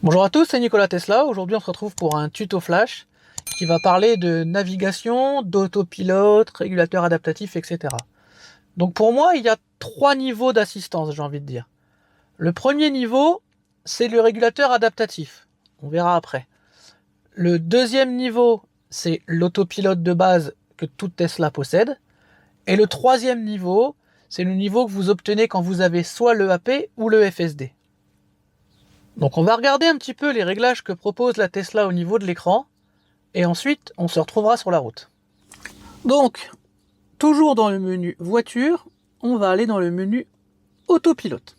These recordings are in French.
Bonjour à tous, c'est Nicolas Tesla. Aujourd'hui, on se retrouve pour un tuto flash qui va parler de navigation, d'autopilote, régulateur adaptatif, etc. Donc pour moi, il y a trois niveaux d'assistance, j'ai envie de dire. Le premier niveau, c'est le régulateur adaptatif. On verra après. Le deuxième niveau, c'est l'autopilote de base que toute Tesla possède. Et le troisième niveau, c'est le niveau que vous obtenez quand vous avez soit le AP ou le FSD. Donc on va regarder un petit peu les réglages que propose la Tesla au niveau de l'écran, et ensuite on se retrouvera sur la route. Donc, toujours dans le menu voiture, on va aller dans le menu autopilote.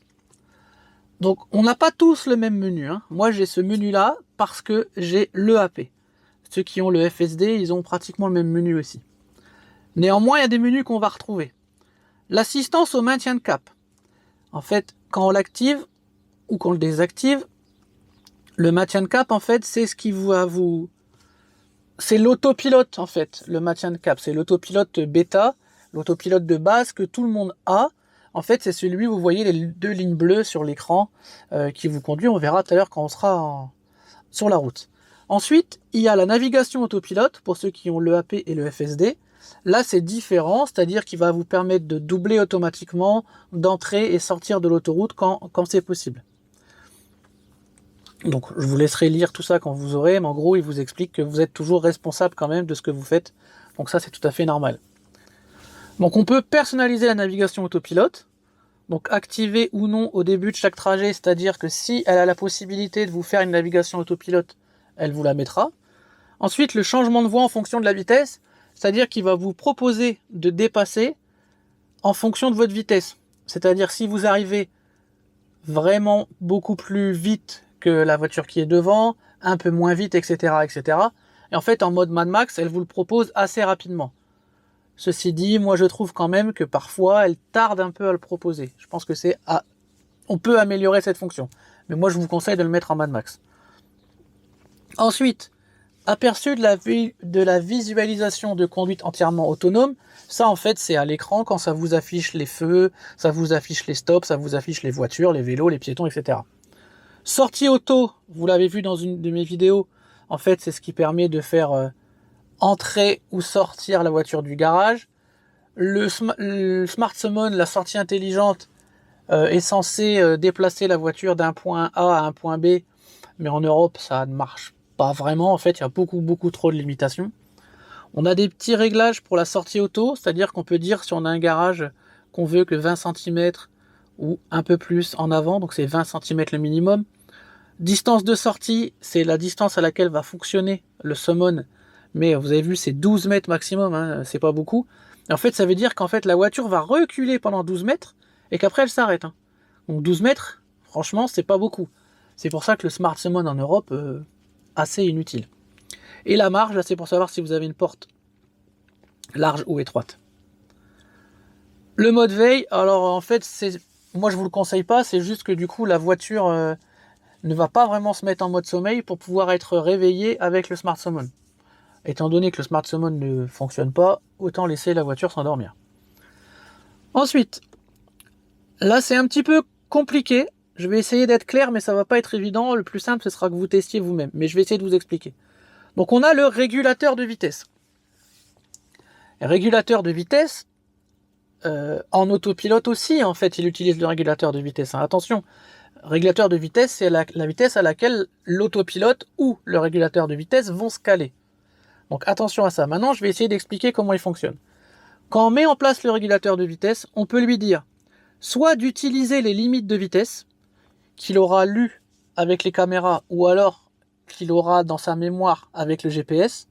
Donc on n'a pas tous le même menu, hein. Moi j'ai ce menu là parce que j'ai l'EAP. Ceux qui ont le FSD, ils ont pratiquement le même menu aussi. Néanmoins, il y a des menus qu'on va retrouver. L'assistance au maintien de cap. En fait, quand on l'active ou qu'on le désactive, le maintien de cap, en fait, c'est ce qui va vous... C'est l'autopilote, en fait, le maintien de cap. C'est l'autopilote bêta, l'autopilote de base que tout le monde a. En fait, c'est celui, vous voyez les deux lignes bleues sur l'écran qui vous conduit. On verra tout à l'heure quand on sera sur la route. Ensuite, il y a la navigation autopilote, pour ceux qui ont l'EAP et le FSD. Là, c'est différent, c'est-à-dire qu'il va vous permettre de doubler automatiquement, d'entrer et sortir de l'autoroute quand c'est possible. Donc je vous laisserai lire tout ça quand vous aurez, mais en gros il vous explique que vous êtes toujours responsable quand même de ce que vous faites. Donc ça c'est tout à fait normal. Donc on peut personnaliser la navigation autopilote, donc activer ou non au début de chaque trajet, c'est-à-dire que si elle a la possibilité de vous faire une navigation autopilote, elle vous la mettra. Ensuite le changement de voie en fonction de la vitesse, c'est-à-dire qu'il va vous proposer de dépasser en fonction de votre vitesse. C'est-à-dire si vous arrivez vraiment beaucoup plus vite que la voiture qui est devant, un peu moins vite, etc., etc. Et en fait, en mode Mad Max, elle vous le propose assez rapidement. Ceci dit, moi je trouve quand même que parfois, elle tarde un peu à le proposer. Je pense que on peut améliorer cette fonction. Mais moi, je vous conseille de le mettre en Mad Max. Ensuite, aperçu de la visualisation de conduite entièrement autonome. Ça, en fait, c'est à l'écran quand ça vous affiche les feux, ça vous affiche les stops, ça vous affiche les voitures, les vélos, les piétons, etc. Sortie auto, vous l'avez vu dans une de mes vidéos, en fait c'est ce qui permet de faire entrer ou sortir la voiture du garage. Le Smart Summon, la sortie intelligente, est censé déplacer la voiture d'un point A à un point B, mais en Europe ça ne marche pas vraiment, en fait il y a beaucoup trop de limitations. On a des petits réglages pour la sortie auto, c'est-à-dire qu'on peut dire si on a un garage qu'on veut que 20 cm ou un peu plus en avant, donc c'est 20 cm le minimum. Distance de sortie, c'est la distance à laquelle va fonctionner le summon, mais vous avez vu c'est 12 mètres maximum, hein, c'est pas beaucoup. Et en fait ça veut dire qu'en fait la voiture va reculer pendant 12 mètres et qu'après elle s'arrête. Hein. Donc 12 mètres, franchement c'est pas beaucoup. C'est pour ça que le Smart Summon en Europe, assez inutile. Et la marge, là c'est pour savoir si vous avez une porte large ou étroite. Le mode veille, alors en fait moi je vous le conseille pas, c'est juste que du coup la voiture ne va pas vraiment se mettre en mode sommeil pour pouvoir être réveillé avec le Smart Summon. Étant donné que le Smart Summon ne fonctionne pas, autant laisser la voiture s'endormir. Ensuite, là c'est un petit peu compliqué. Je vais essayer d'être clair, mais ça va pas être évident. Le plus simple, ce sera que vous testiez vous-même. Mais je vais essayer de vous expliquer. Donc on a le régulateur de vitesse. Régulateur de vitesse, en autopilote aussi, en fait, il utilise le régulateur de vitesse. Hein. Attention, régulateur de vitesse, c'est la vitesse à laquelle l'autopilote ou le régulateur de vitesse vont se caler. Donc attention à ça. Maintenant, je vais essayer d'expliquer comment il fonctionne. Quand on met en place le régulateur de vitesse, on peut lui dire soit d'utiliser les limites de vitesse qu'il aura lues avec les caméras ou alors qu'il aura dans sa mémoire avec le GPS.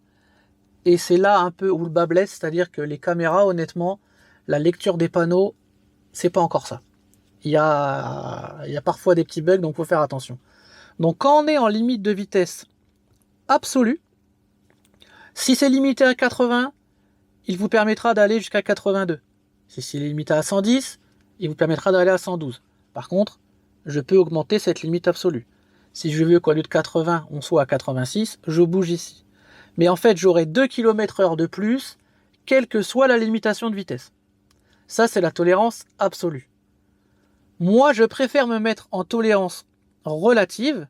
Et c'est là un peu où le bas blesse, c'est-à-dire que les caméras, honnêtement, la lecture des panneaux, c'est pas encore ça. Il y a parfois des petits bugs, donc il faut faire attention. Donc quand on est en limite de vitesse absolue, si c'est limité à 80, il vous permettra d'aller jusqu'à 82. Si c'est limité à 110, il vous permettra d'aller à 112. Par contre, je peux augmenter cette limite absolue. Si je veux qu'au lieu de 80, on soit à 86, je bouge ici. Mais en fait, j'aurai 2 km/h de plus, quelle que soit la limitation de vitesse. Ça, c'est la tolérance absolue. Moi, je préfère me mettre en tolérance relative,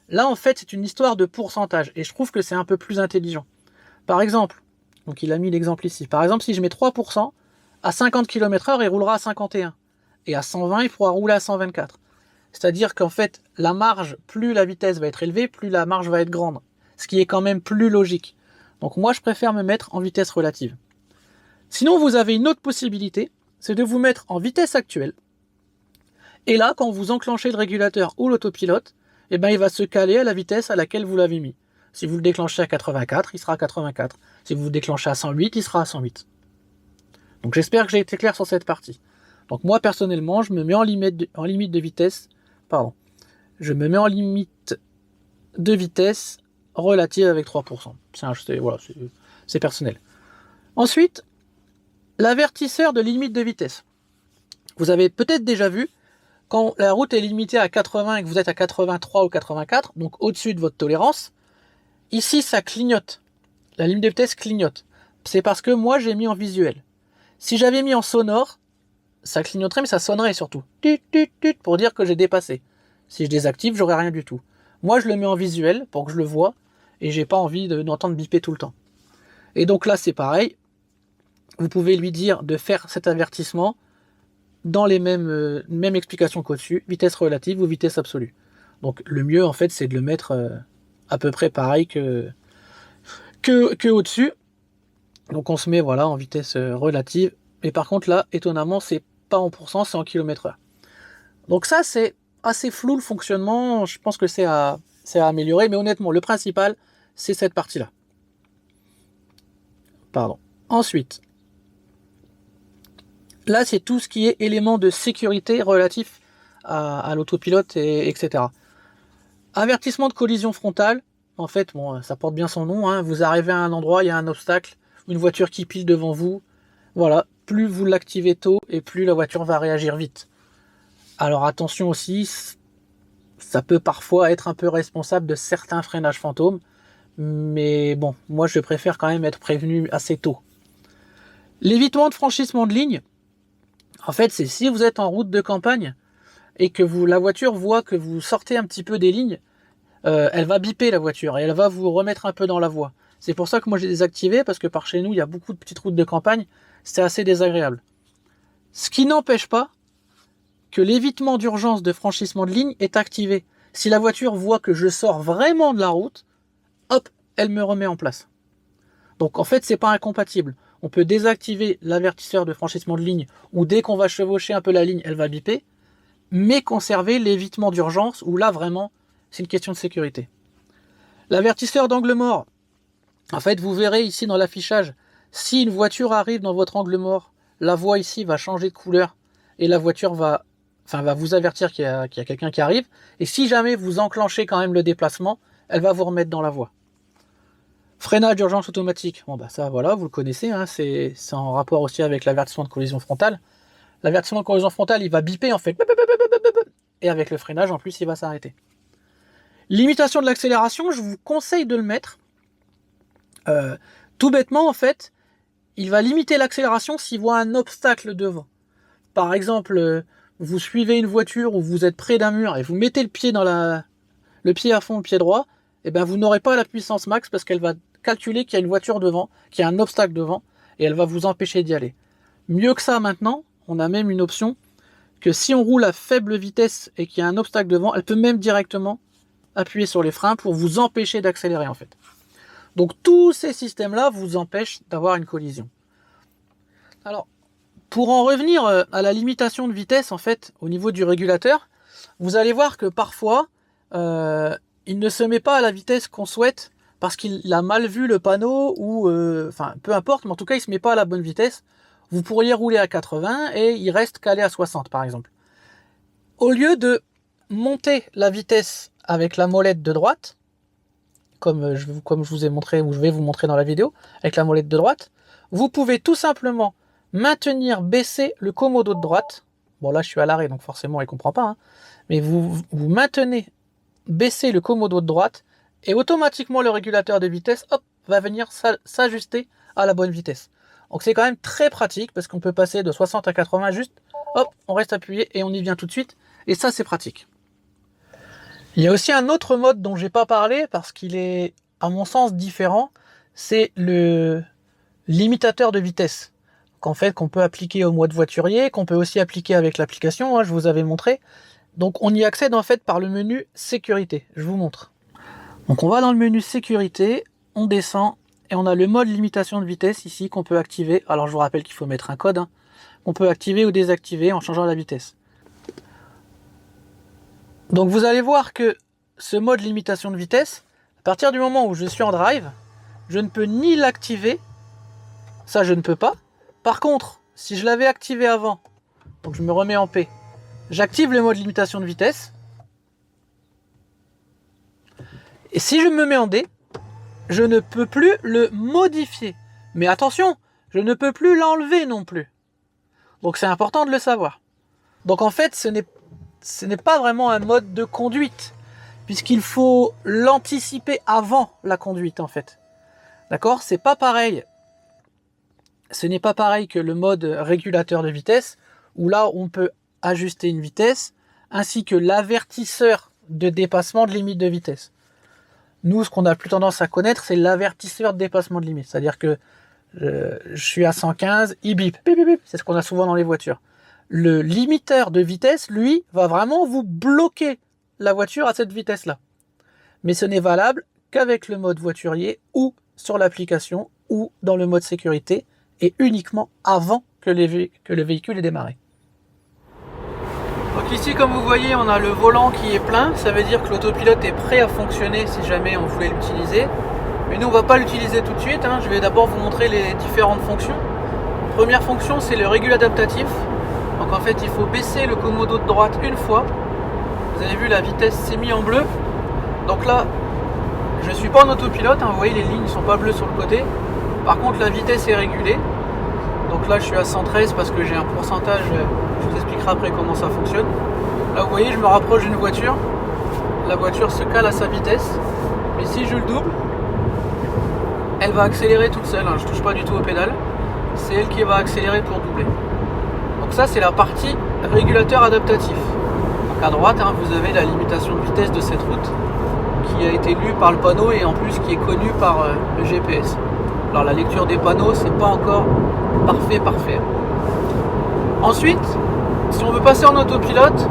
Là, en fait, c'est une histoire de pourcentage, et je trouve que c'est un peu plus intelligent. Par exemple, donc il a mis l'exemple ici, par exemple, si je mets 3%, à 50 km/h, il roulera à 51, et à 120, il pourra rouler à 124. C'est-à-dire qu'en fait, la marge, plus la vitesse va être élevée, plus la marge va être grande, ce qui est quand même plus logique. Donc moi, je préfère me mettre en vitesse relative. Sinon, vous avez une autre possibilité, c'est de vous mettre en vitesse actuelle. Et là, quand vous enclenchez le régulateur ou l'autopilote, eh ben, il va se caler à la vitesse à laquelle vous l'avez mis. Si vous le déclenchez à 84, il sera à 84. Si vous le déclenchez à 108, il sera à 108. Donc j'espère que j'ai été clair sur cette partie. Donc moi, personnellement, je me mets en limite de vitesse. Pardon. Je me mets en limite de vitesse relative avec 3%. C'est personnel. Ensuite, l'avertisseur de limite de vitesse. Vous avez peut-être déjà vu, quand la route est limitée à 80 et que vous êtes à 83 ou 84, donc au-dessus de votre tolérance, ici ça clignote. La limite de vitesse clignote. C'est parce que moi j'ai mis en visuel. Si j'avais mis en sonore, ça clignoterait mais ça sonnerait surtout. Tut, tut, tut, pour dire que j'ai dépassé. Si je désactive, j'aurais rien du tout. Moi je le mets en visuel pour que je le vois et j'ai pas envie d'entendre biper tout le temps. Et donc là c'est pareil. Vous pouvez lui dire de faire cet avertissement dans les mêmes explications qu'au-dessus, vitesse relative ou vitesse absolue. Donc le mieux en fait c'est de le mettre à peu près pareil que au-dessus. Donc on se met voilà en vitesse relative. Et par contre là, étonnamment, c'est pas en pourcent, c'est en km/h. Donc ça c'est assez flou le fonctionnement, je pense que c'est à améliorer, mais honnêtement, le principal, c'est cette partie-là. Pardon. Ensuite, là, c'est tout ce qui est éléments de sécurité relatif à l'autopilote, etc. Avertissement de collision frontale. En fait, bon, ça porte bien son nom. Hein. Vous arrivez à un endroit, il y a un obstacle, une voiture qui pile devant vous. Voilà, plus vous l'activez tôt et plus la voiture va réagir vite. Alors attention aussi, ça peut parfois être un peu responsable de certains freinages fantômes. Mais bon, moi je préfère quand même être prévenu assez tôt. L'évitement de franchissement de ligne. En fait, c'est si vous êtes en route de campagne et que la voiture voit que vous sortez un petit peu des lignes, elle va biper la voiture et elle va vous remettre un peu dans la voie. C'est pour ça que moi j'ai désactivé, parce que par chez nous, il y a beaucoup de petites routes de campagne, c'est assez désagréable. Ce qui n'empêche pas que l'évitement d'urgence de franchissement de ligne est activé. Si la voiture voit que je sors vraiment de la route, hop, elle me remet en place. Donc en fait, c'est pas incompatible. On peut désactiver l'avertisseur de franchissement de ligne, où dès qu'on va chevaucher un peu la ligne, elle va biper, mais conserver l'évitement d'urgence, où là vraiment, c'est une question de sécurité. L'avertisseur d'angle mort. En fait, vous verrez ici dans l'affichage, si une voiture arrive dans votre angle mort, la voie ici va changer de couleur et la voiture va vous avertir qu'il y a quelqu'un qui arrive. Et si jamais vous enclenchez quand même le déplacement, elle va vous remettre dans la voie. Freinage d'urgence automatique. Bon bah ça voilà, vous le connaissez, hein, c'est en rapport aussi avec l'avertissement de collision frontale. L'avertissement de collision frontale, il va biper en fait. Et avec le freinage, en plus, il va s'arrêter. Limitation de l'accélération, je vous conseille de le mettre. Tout bêtement, en fait, il va limiter l'accélération s'il voit un obstacle devant. Par exemple, vous suivez une voiture ou vous êtes près d'un mur et vous mettez le pied le pied à fond, le pied droit, et ben vous n'aurez pas la puissance max parce qu'elle va calculer qu'il y a une voiture devant, qu'il y a un obstacle devant, et elle va vous empêcher d'y aller. Mieux que ça maintenant, on a même une option que si on roule à faible vitesse et qu'il y a un obstacle devant, elle peut même directement appuyer sur les freins pour vous empêcher d'accélérer en fait. Donc tous ces systèmes-là vous empêchent d'avoir une collision. Alors, pour en revenir à la limitation de vitesse, en fait, au niveau du régulateur, vous allez voir que parfois, il ne se met pas à la vitesse qu'on souhaite parce qu'il a mal vu le panneau ou, peu importe, mais en tout cas, il ne se met pas à la bonne vitesse. Vous pourriez rouler à 80 et il reste calé à 60, par exemple. Au lieu de monter la vitesse avec la molette de droite, comme je vous ai montré, ou je vais vous montrer dans la vidéo, avec la molette de droite, vous pouvez tout simplement baisser le commodo de droite. Bon là je suis à l'arrêt donc forcément il ne comprend pas, hein. Mais vous maintenez, baisser le commodo de droite et automatiquement le régulateur de vitesse va venir s'ajuster à la bonne vitesse. Donc c'est quand même très pratique parce qu'on peut passer de 60 à 80 juste, on reste appuyé et on y vient tout de suite. Et ça c'est pratique. Il y a aussi un autre mode dont j'ai pas parlé parce qu'il est, à mon sens, différent. C'est le limitateur de vitesse. Qu'en fait, qu'on peut appliquer au mode voiturier, qu'on peut aussi appliquer avec l'application, hein, je vous avais montré. Donc on y accède en fait par le menu sécurité. Je vous montre. Donc on va dans le menu sécurité, on descend et on a le mode limitation de vitesse ici qu'on peut activer. Alors je vous rappelle qu'il faut mettre un code, hein, qu'on peut activer ou désactiver en changeant la vitesse. Donc vous allez voir que ce mode limitation de vitesse, à partir du moment où je suis en drive, je ne peux ni l'activer, ça je ne peux pas. Par contre, si je l'avais activé avant, donc je me remets en P, j'active le mode limitation de vitesse. Et si je me mets en D, je ne peux plus le modifier. Mais attention, je ne peux plus l'enlever non plus. Donc c'est important de le savoir. Donc en fait, ce n'est pas vraiment un mode de conduite, puisqu'il faut l'anticiper avant la conduite en fait. D'accord ? C'est pas pareil. Ce n'est pas pareil que le mode régulateur de vitesse, où là on peut ajuster une vitesse, ainsi que l'avertisseur de dépassement de limite de vitesse. Nous, ce qu'on a plus tendance à connaître, c'est l'avertisseur de dépassement de limite. C'est-à-dire que je suis à 115, il bip, bip, bip, bip. C'est ce qu'on a souvent dans les voitures. Le limiteur de vitesse, lui, va vraiment vous bloquer la voiture à cette vitesse-là. Mais ce n'est valable qu'avec le mode voiturier ou sur l'application ou dans le mode sécurité et uniquement avant que le véhicule ait démarré. Donc ici, comme vous voyez, on a le volant qui est plein. Ça veut dire que l'autopilote est prêt à fonctionner si jamais on voulait l'utiliser. Mais nous, on ne va pas l'utiliser tout de suite. Je vais d'abord vous montrer les différentes fonctions. Première fonction, c'est le régule adaptatif. Donc en fait, il faut baisser le commodo de droite une fois. Vous avez vu, la vitesse s'est mise en bleu. Donc là, je ne suis pas en autopilote. Vous voyez, les lignes ne sont pas bleues sur le côté. Par contre, la vitesse est régulée. Donc là, je suis à 113 parce que j'ai un pourcentage. Je vous expliquerai après comment ça fonctionne. Là, vous voyez, je me rapproche d'une voiture. La voiture se cale à sa vitesse. Mais si je le double, elle va accélérer toute seule. Je ne touche pas du tout aux pédales. C'est elle qui va accélérer pour doubler. Donc ça, c'est la partie régulateur adaptatif. Donc à droite, vous avez la limitation de vitesse de cette route qui a été lue par le panneau et en plus qui est connue par le GPS. Alors la lecture des panneaux, c'est pas encore parfait. Ensuite, si on veut passer en autopilote,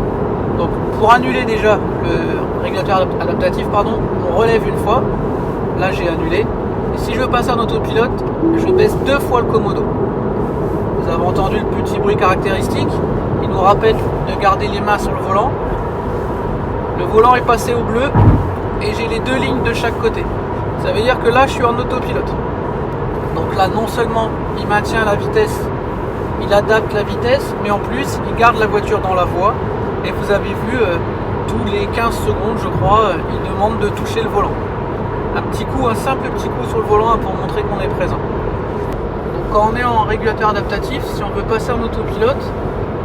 donc pour annuler déjà le régulateur adaptatif, on relève une fois. Là, j'ai annulé. Et si je veux passer en autopilote, je baisse 2 fois le commodo. Vous avez entendu le petit bruit caractéristique. Il nous rappelle de garder les mains sur le volant. Le volant est passé au bleu et j'ai les 2 lignes de chaque côté. Ça veut dire que là, je suis en autopilote. Donc là, non seulement il maintient la vitesse, il adapte la vitesse, mais en plus, il garde la voiture dans la voie. Et vous avez vu, tous les 15 secondes, je crois, il demande de toucher le volant. Un simple petit coup sur le volant pour montrer qu'on est présent. Donc quand on est en régulateur adaptatif, si on veut passer en autopilote,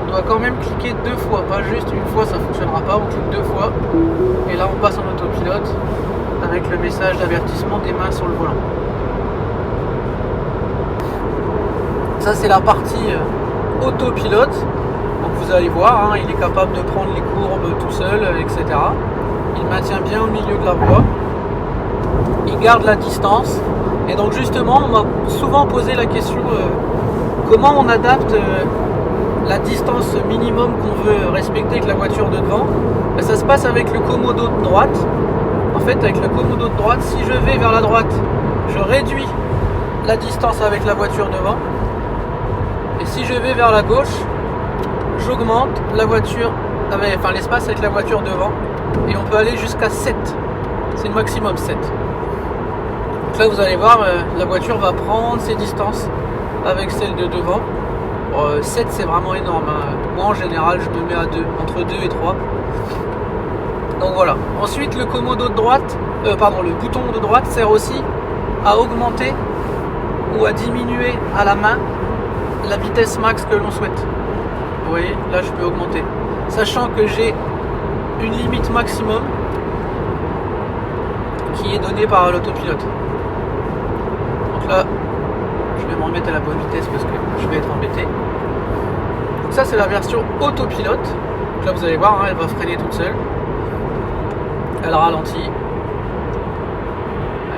on doit quand même cliquer 2 fois, pas juste une fois, ça ne fonctionnera pas, on clique 2 fois. Et là, on passe en autopilote avec le message d'avertissement des mains sur le volant. Ça, c'est la partie autopilote. Donc vous allez voir, il est capable de prendre les courbes tout seul, etc. Il maintient bien au milieu de la voie. Il garde la distance. Et donc justement, on m'a souvent posé la question comment on adapte la distance minimum qu'on veut respecter avec la voiture de devant. Ça se passe avec le commodo de droite. En fait, avec le commodo de droite, si je vais vers la droite, je réduis la distance avec la voiture devant. Et si je vais vers la gauche, j'augmente la voiture, l'espace avec la voiture devant. Et on peut aller jusqu'à 7. C'est le maximum 7. Donc là, vous allez voir, la voiture va prendre ses distances avec celle de devant. 7, c'est vraiment énorme. Moi, en général, je me mets à 2, entre 2 et 3. Donc voilà. Ensuite, le commodo de droite, le bouton de droite sert aussi à augmenter ou à diminuer à la main la vitesse max que l'on souhaite. Vous voyez, là, je peux augmenter. Sachant que j'ai une limite maximum qui est donnée par l'autopilote. Donc là, je vais me remettre à la bonne vitesse parce que je vais être embêté. Donc ça, c'est la version autopilote. Donc là, vous allez voir, elle va freiner toute seule. Elle ralentit.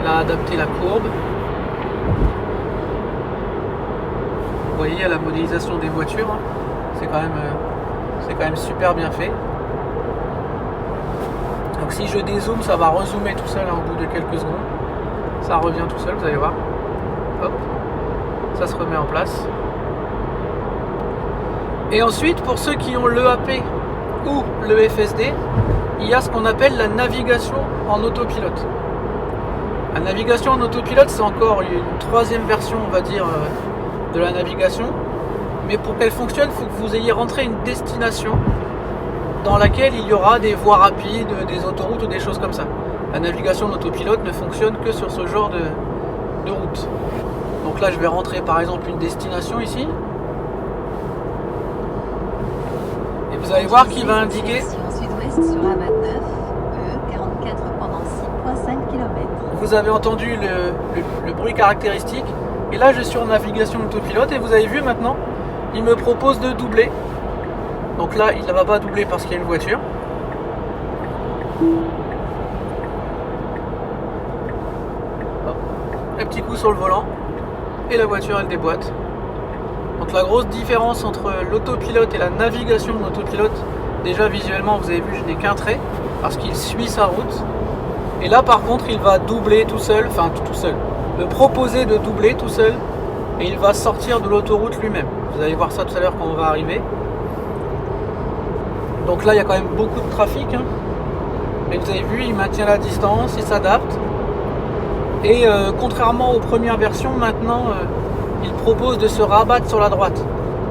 Elle a adapté la courbe. Vous voyez la modélisation des voitures, hein. C'est quand même super bien fait. Donc si je dézoome, ça va rezoomer tout seul hein, au bout de quelques secondes. Ça revient tout seul, vous allez voir. Hop, ça se remet en place. Et ensuite, pour ceux qui ont l'EAP ou le FSD, il y a ce qu'on appelle la navigation en autopilote. La navigation en autopilote, c'est encore une troisième version, on va dire, de la navigation. Mais pour qu'elle fonctionne, il faut que vous ayez rentré une destination dans laquelle il y aura des voies rapides, des autoroutes ou des choses comme ça. La navigation en autopilote ne fonctionne que sur ce genre de route. Donc là, je vais rentrer par exemple une destination ici. Et vous allez voir qu'il va indiquer... Sud-ouest sur A29, E44 pendant 6,5 km. Vous avez entendu le bruit caractéristique. Et là, je suis en navigation autopilote et vous avez vu maintenant, il me propose de doubler. Donc là, il ne va pas doubler parce qu'il y a une voiture. Hop. Un petit coup sur le volant et la voiture elle déboîte. Donc la grosse différence entre l'autopilote et la navigation en autopilote, déjà visuellement vous avez vu je n'ai qu'un trait parce qu'il suit sa route. Et là par contre il va doubler tout seul, enfin tout seul, me proposer de doubler tout seul et il va sortir de l'autoroute lui-même. Vous allez voir ça tout à l'heure quand on va arriver. Donc là il y a quand même beaucoup de trafic hein. Mais vous avez vu il maintient la distance, il s'adapte. Et contrairement aux premières versions, maintenant il propose de se rabattre sur la droite.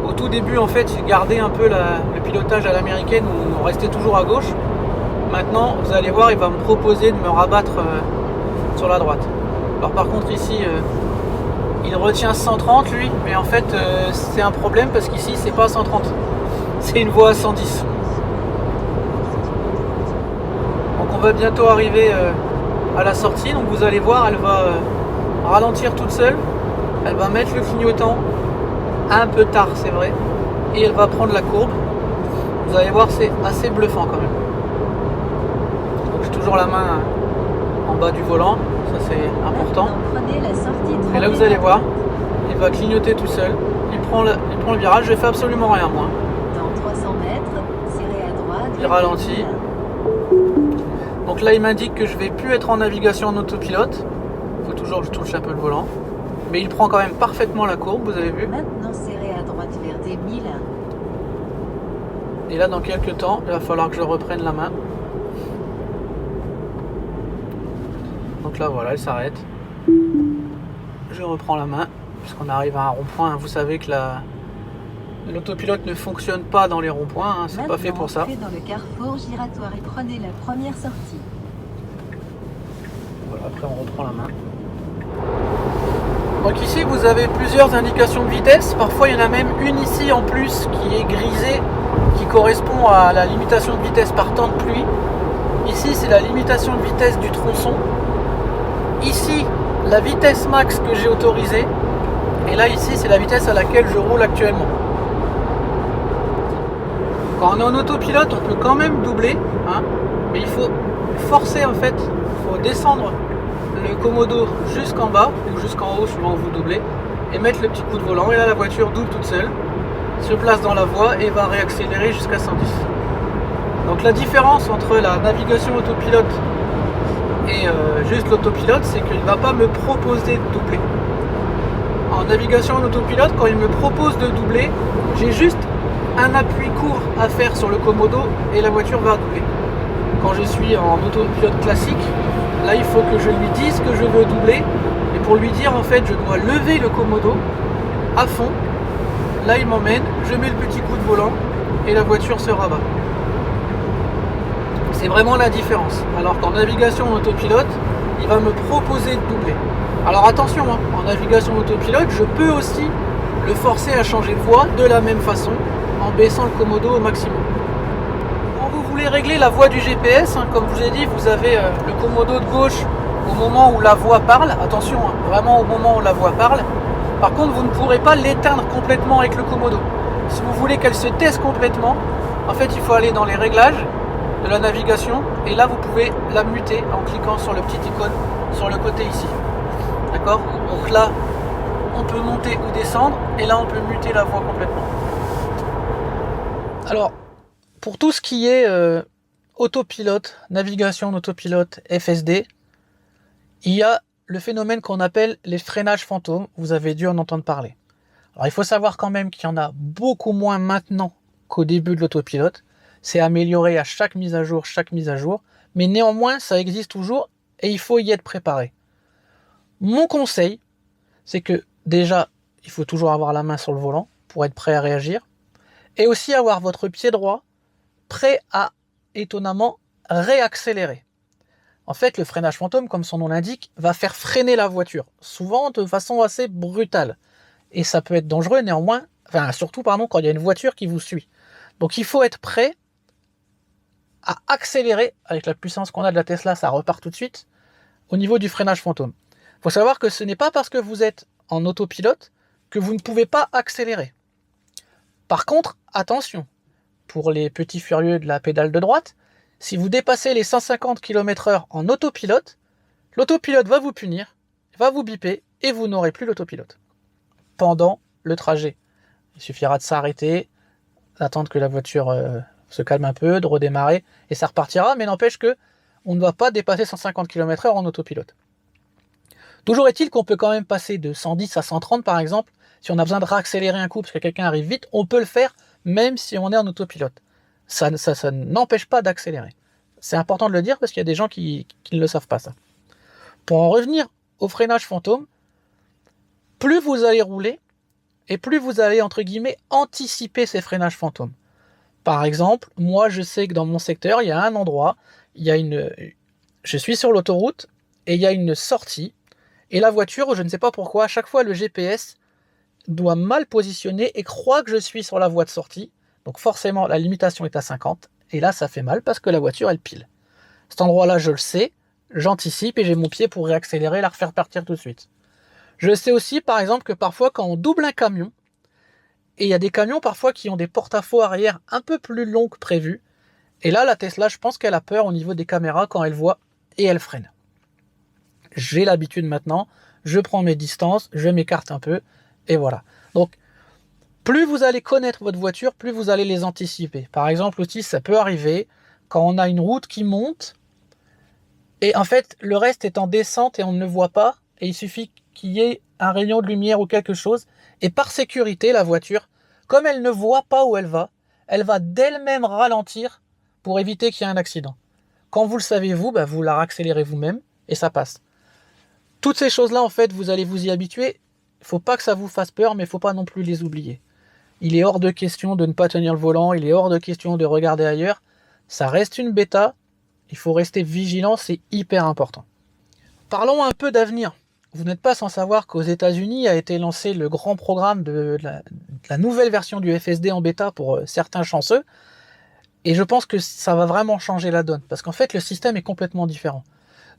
Au tout début en fait il gardait un peu le pilotage à l'américaine où on restait toujours à gauche. Maintenant vous allez voir il va me proposer de me rabattre sur la droite. Alors par contre ici il retient 130 lui, mais en fait c'est un problème parce qu'ici c'est pas 130, c'est une voie à 110. Donc on va bientôt arriver à la sortie, donc vous allez voir elle va ralentir toute seule, elle va mettre le clignotant un peu tard c'est vrai, et elle va prendre la courbe. Vous allez voir c'est assez bluffant quand même. Donc j'ai toujours la main en bas du volant, ça c'est important. Et là vous allez voir, il va clignoter tout seul, il prend le virage, je fais absolument rien moi. Dans 300 mètres, tirez à droite. Il ralentit. Donc là il m'indique que je vais plus être en navigation en autopilote. Il faut toujours que je touche un peu le volant. Mais il prend quand même parfaitement la courbe, vous avez vu. Maintenant serrez à droite vers des 1000. Et là dans quelques temps, il va falloir que je reprenne la main. Donc là voilà, elle s'arrête. Je reprends la main, puisqu'on arrive à un rond-point. Vous savez que l'autopilote ne fonctionne pas dans les ronds-points, hein, c'est pas fait pour ça. Entrez dans le carrefour giratoire et prenez la première sortie. Voilà, après on reprend la main. Donc ici vous avez plusieurs indications de vitesse. Parfois il y en a même une ici en plus qui est grisée, qui correspond à la limitation de vitesse par temps de pluie. Ici c'est la limitation de vitesse du tronçon. Ici la vitesse max que j'ai autorisée. Et là ici c'est la vitesse à laquelle je roule actuellement. Quand on est en autopilote on peut quand même doubler, hein, mais il faut forcer en fait, il faut descendre le commodo jusqu'en bas ou jusqu'en haut suivant où vous doublez et mettre le petit coup de volant et là la voiture double toute seule, se place dans la voie et va réaccélérer jusqu'à 110. Donc la différence entre la navigation autopilote et juste l'autopilote, c'est qu'il ne va pas me proposer de doubler. En navigation en autopilote, quand il me propose de doubler, j'ai juste un appui court à faire sur le commodo et la voiture va doubler. Quand je suis en autopilote classique, là il faut que je lui dise que je veux doubler et pour lui dire en fait je dois lever le commodo à fond. Là il m'emmène, je mets le petit coup de volant et la voiture se rabat. C'est vraiment la différence. Alors qu'en navigation en autopilote, il va me proposer de doubler. Alors attention, hein, en navigation autopilote, je peux aussi le forcer à changer de voie de la même façon en baissant le commodo au maximum. Quand vous voulez régler la voie du GPS, hein, comme je vous ai dit, vous avez le commodo de gauche au moment où la voie parle. Attention, hein, vraiment au moment où la voie parle. Par contre, vous ne pourrez pas l'éteindre complètement avec le commodo. Si vous voulez qu'elle se taise complètement, en fait, il faut aller dans les réglages de la navigation. Et là, vous pouvez la muter en cliquant sur le petit icône sur le côté ici. D'accord? Donc là, on peut monter ou descendre. Et là, on peut muter la voie complètement. Alors, pour tout ce qui est autopilote, navigation en autopilote, FSD, il y a le phénomène qu'on appelle les freinages fantômes. Vous avez dû en entendre parler. Alors, il faut savoir quand même qu'il y en a beaucoup moins maintenant qu'au début de l'autopilote. C'est amélioré à chaque mise à jour, mais néanmoins, ça existe toujours et il faut y être préparé. Mon conseil, c'est que déjà, il faut toujours avoir la main sur le volant pour être prêt à réagir et aussi avoir votre pied droit prêt à, étonnamment, réaccélérer. En fait, le freinage fantôme, comme son nom l'indique, va faire freiner la voiture, souvent de façon assez brutale. Et ça peut être dangereux néanmoins, surtout quand il y a une voiture qui vous suit. Donc il faut être prêt à accélérer. Avec la puissance qu'on a de la Tesla, ça repart tout de suite au niveau du freinage fantôme. Il faut savoir que ce n'est pas parce que vous êtes en autopilote que vous ne pouvez pas accélérer. Par contre, attention, pour les petits furieux de la pédale de droite, si vous dépassez les 150 km/h en autopilote, l'autopilote va vous punir, va vous biper et vous n'aurez plus l'autopilote pendant le trajet. Il suffira de s'arrêter, d'attendre que la voiture se calme un peu, de redémarrer et ça repartira, mais n'empêche que on ne va pas dépasser 150 km/h en autopilote. Toujours est-il qu'on peut quand même passer de 110 à 130 par exemple, si on a besoin de réaccélérer un coup parce que quelqu'un arrive vite, on peut le faire même si on est en autopilote. Ça n'empêche pas d'accélérer. C'est important de le dire parce qu'il y a des gens qui ne le savent pas ça. Pour en revenir au freinage fantôme, plus vous allez rouler et plus vous allez entre guillemets anticiper ces freinages fantômes. Par exemple, moi je sais que dans mon secteur, il y a un endroit, je suis sur l'autoroute et il y a une sortie et la voiture, je ne sais pas pourquoi, à chaque fois le GPS doit mal positionner et croit que je suis sur la voie de sortie. Donc forcément, la limitation est à 50. Et là, ça fait mal parce que la voiture, elle pile. Cet endroit-là, je le sais, j'anticipe et j'ai mon pied pour réaccélérer et la refaire partir tout de suite. Je sais aussi, par exemple, que parfois, quand on double un camion, et il y a des camions parfois qui ont des porte-à-faux arrière un peu plus longs que prévu, et là, la Tesla, je pense qu'elle a peur au niveau des caméras quand elle voit et elle freine. J'ai l'habitude maintenant, je prends mes distances, je m'écarte un peu, et voilà. Donc, plus vous allez connaître votre voiture, plus vous allez les anticiper. Par exemple aussi, ça peut arriver quand on a une route qui monte et en fait, le reste est en descente et on ne le voit pas et il suffit qu'il y ait un rayon de lumière ou quelque chose et par sécurité, la voiture, comme elle ne voit pas où elle va d'elle-même ralentir pour éviter qu'il y ait un accident. Quand vous le savez vous la accélérez vous-même et ça passe. Toutes ces choses-là, en fait, vous allez vous y habituer. Il ne faut pas que ça vous fasse peur, mais il ne faut pas non plus les oublier. Il est hors de question de ne pas tenir le volant, il est hors de question de regarder ailleurs. Ça reste une bêta, il faut rester vigilant, c'est hyper important. Parlons un peu d'avenir. Vous n'êtes pas sans savoir qu'aux États-Unis a été lancé le grand programme de la nouvelle version du FSD en bêta pour certains chanceux. Et je pense que ça va vraiment changer la donne, parce qu'en fait le système est complètement différent.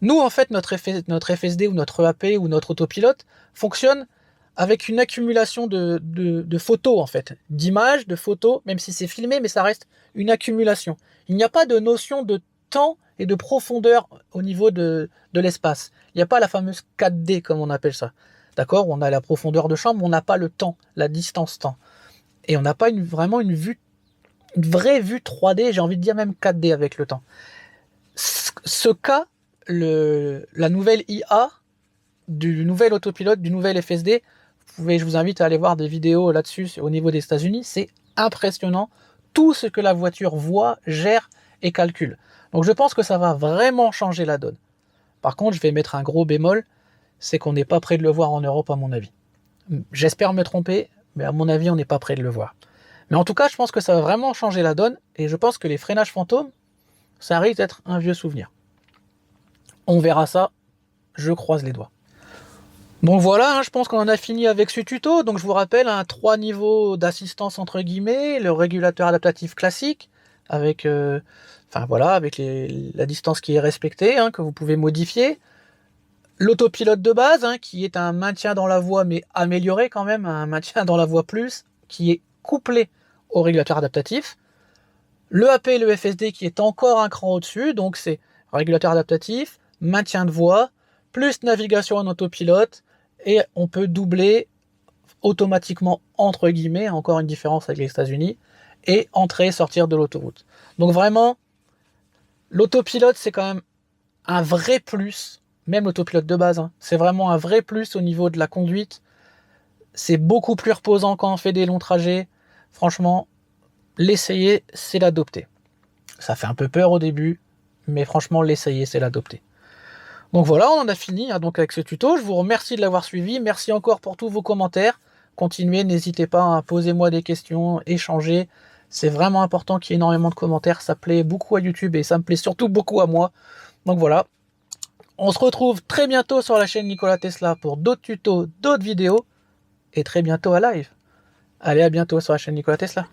Nous, en fait, notre FSD ou notre EAP ou notre autopilote fonctionne avec une accumulation de photos, en fait, d'images, de photos, même si c'est filmé, mais ça reste une accumulation. Il n'y a pas de notion de temps et de profondeur au niveau de l'espace. Il n'y a pas la fameuse 4D, comme on appelle ça. D'accord? On a la profondeur de champ, mais on n'a pas le temps, la distance-temps. Et on n'a pas vraiment une vraie vue 3D, j'ai envie de dire même 4D avec le temps. Ce cas, la nouvelle IA, du nouvel autopilote, du nouvel FSD, je vous invite à aller voir des vidéos là-dessus au niveau des États-Unis, c'est impressionnant tout ce que la voiture voit, gère et calcule. Donc je pense que ça va vraiment changer la donne. Par contre, je vais mettre un gros bémol, c'est qu'on n'est pas près de le voir en Europe à mon avis. J'espère me tromper, mais à mon avis, on n'est pas près de le voir. Mais en tout cas, je pense que ça va vraiment changer la donne et je pense que les freinages fantômes, ça risque d'être un vieux souvenir. On verra ça, je croise les doigts. Donc voilà, je pense qu'on en a fini avec ce tuto. Donc je vous rappelle, 3 niveaux d'assistance entre guillemets, le régulateur adaptatif classique, avec, avec la distance qui est respectée, que vous pouvez modifier. L'autopilote de base, qui est un maintien dans la voie, mais amélioré quand même, un maintien dans la voie plus, qui est couplé au régulateur adaptatif. Le AP et le FSD qui est encore un cran au-dessus, donc c'est régulateur adaptatif, maintien de voie, plus navigation en autopilote, et on peut doubler automatiquement, entre guillemets, encore une différence avec les États-Unis, et entrer et sortir de l'autoroute. Donc vraiment, l'autopilote, c'est quand même un vrai plus, même l'autopilote de base, hein, c'est vraiment un vrai plus au niveau de la conduite. C'est beaucoup plus reposant quand on fait des longs trajets. Franchement, l'essayer, c'est l'adopter. Ça fait un peu peur au début, mais franchement, l'essayer, c'est l'adopter. Donc voilà, on en a fini hein, donc avec ce tuto. Je vous remercie de l'avoir suivi. Merci encore pour tous vos commentaires. Continuez, n'hésitez pas à poser moi des questions, échanger. C'est vraiment important qu'il y ait énormément de commentaires. Ça plaît beaucoup à YouTube et ça me plaît surtout beaucoup à moi. Donc voilà. On se retrouve très bientôt sur la chaîne Nikola Tesla pour d'autres tutos, d'autres vidéos. Et très bientôt à live. Allez, à bientôt sur la chaîne Nikola Tesla.